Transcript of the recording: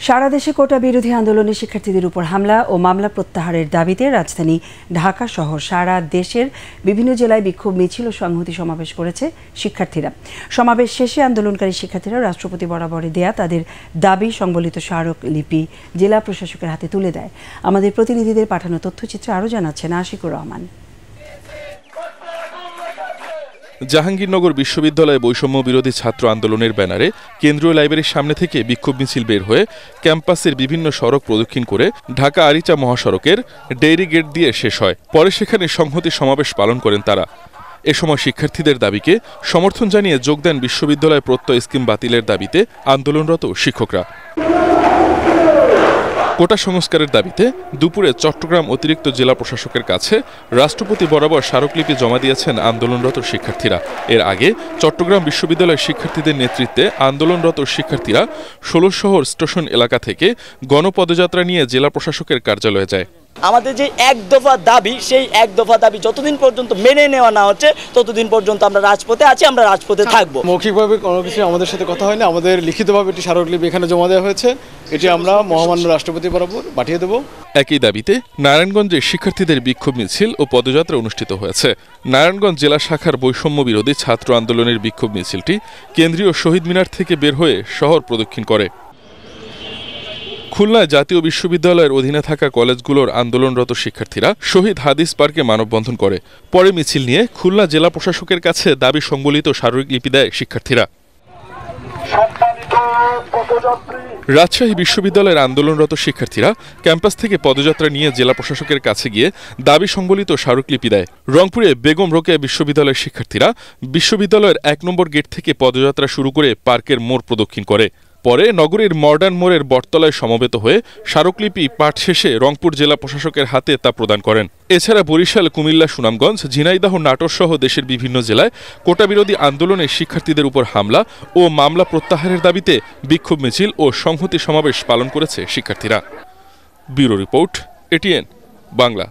সারা দেশে কোটা বিরোধী আন্দোলনে শিক্ষার্থীদের উপর হামলা ও মামলা প্রত্যাহারের দাবিতে রাজধানী ঢাকা সহ সারা দেশের বিভিন্ন জেলায় বিক্ষোভ মিছিল ও সংহতি সমাবেশ করেছে শিক্ষার্থীরা। সমাবেশ শেষে আন্দোলনকারী শিক্ষার্থীরা রাষ্ট্রপতি বরাবরে দেয়া তাদের দাবি সংবলিত স্মারকলিপি জেলা প্রশাসকের হাতে তুলে দেয়। আমাদের প্রতিনিধিদের পাঠানো তথ্যচিত্রে আরও জানাচ্ছেন আশিকুর রহমান। জাহাঙ্গীরনগর বিশ্ববিদ্যালয়ে বৈষম্য বিরোধী ছাত্র আন্দোলনের ব্যানারে কেন্দ্রীয় লাইব্রেরির সামনে থেকে বিক্ষোভ মিছিল বের হয়ে ক্যাম্পাসের বিভিন্ন সড়ক প্রদক্ষিণ করে ঢাকা আরিচা মহাসড়কের ডেইরি গেট দিয়ে শেষ হয়। পরে সেখানে সংহতি সমাবেশ পালন করেন তারা। এ সময় শিক্ষার্থীদের দাবিকে সমর্থন জানিয়ে যোগ দেন বিশ্ববিদ্যালয় প্রত্যয় স্কিম বাতিলের দাবিতে আন্দোলনরত শিক্ষকরা। কোটা সংস্কারের দাবিতে দুপুরে চট্টগ্রাম অতিরিক্ত জেলা প্রশাসকের কাছে রাষ্ট্রপতি বরাবর স্মারকলিপি জমা দিয়েছেন আন্দোলনরত শিক্ষার্থীরা। এর আগে চট্টগ্রাম বিশ্ববিদ্যালয়ের শিক্ষার্থীদের নেতৃত্বে আন্দোলনরত শিক্ষার্থীরা ১৬ শহর স্টেশন এলাকা থেকে গণপদযাত্রা নিয়ে জেলা প্রশাসকের কার্যালয়ে যায়। আমাদের যে এক দফা দাবি, সেই এক দফা দাবি যতদিন পর্যন্ত মেনে নেওয়া না হচ্ছে ততদিন পর্যন্ত আমরা রাজপথে আছি, আমরা রাজপথে থাকবো। মৌখিকভাবে কোনো কিছু আমাদের সাথে কথা হয়নি, আমাদের লিখিতভাবে একটি স্মারকলিপি এখানে জমা দেওয়া হয়েছে, এটি আমরা মহামান্য রাষ্ট্রপতি বরাবর পাঠিয়ে দেব। একই দাবিতে নারায়ণগঞ্জে শিক্ষার্থীদের বিক্ষোভ মিছিল ও পদযাত্রা অনুষ্ঠিত হয়েছে। নারায়ণগঞ্জ জেলা শাখার বৈষম্য বিরোধী ছাত্র আন্দোলনের বিক্ষোভ মিছিলটি কেন্দ্রীয় শহীদ মিনার থেকে বের হয়ে শহর প্রদক্ষিণ করে। খুলনায় জাতীয় বিশ্ববিদ্যালয়ের অধীনে থাকা কলেজগুলোর আন্দোলনরত শিক্ষার্থীরা শহীদ হাদিস পার্কে মানববন্ধন করে। পরে মিছিল নিয়ে খুলনা জেলা প্রশাসকের কাছে দাবি সংবলিত স্মারকলিপি দেয় শিক্ষার্থীরা। রাজশাহী বিশ্ববিদ্যালয়ের আন্দোলনরত শিক্ষার্থীরা ক্যাম্পাস থেকে পদযাত্রা নিয়ে জেলা প্রশাসকের কাছে গিয়ে দাবি সংবলিত স্মারকলিপি দেয়। রংপুরে বেগম রোকেয়া বিশ্ববিদ্যালয়ের শিক্ষার্থীরা বিশ্ববিদ্যালয়ের ১ নম্বর গেট থেকে পদযাত্রা শুরু করে পার্কের মোড় প্রদক্ষিণ করে। পরে নগরীর মডার্ন মোড়ের বটতলায় সমবেত হয়ে স্মারকলিপি পাঠ শেষে রংপুর জেলা প্রশাসকের হাতে তা প্রদান করেন। এছাড়া বরিশাল, কুমিল্লা, সুনামগঞ্জ, ঝিনাইদহ, নাটোর সহ দেশের বিভিন্ন জেলায় কোটা বিরোধী আন্দোলনে শিক্ষার্থীদের উপর হামলা ও মামলা প্রত্যাহারের দাবিতে বিক্ষোভ মিছিল ও সংহতি সমাবেশ পালন করেছে শিক্ষার্থীরা। Bureau report, ATN Bangla.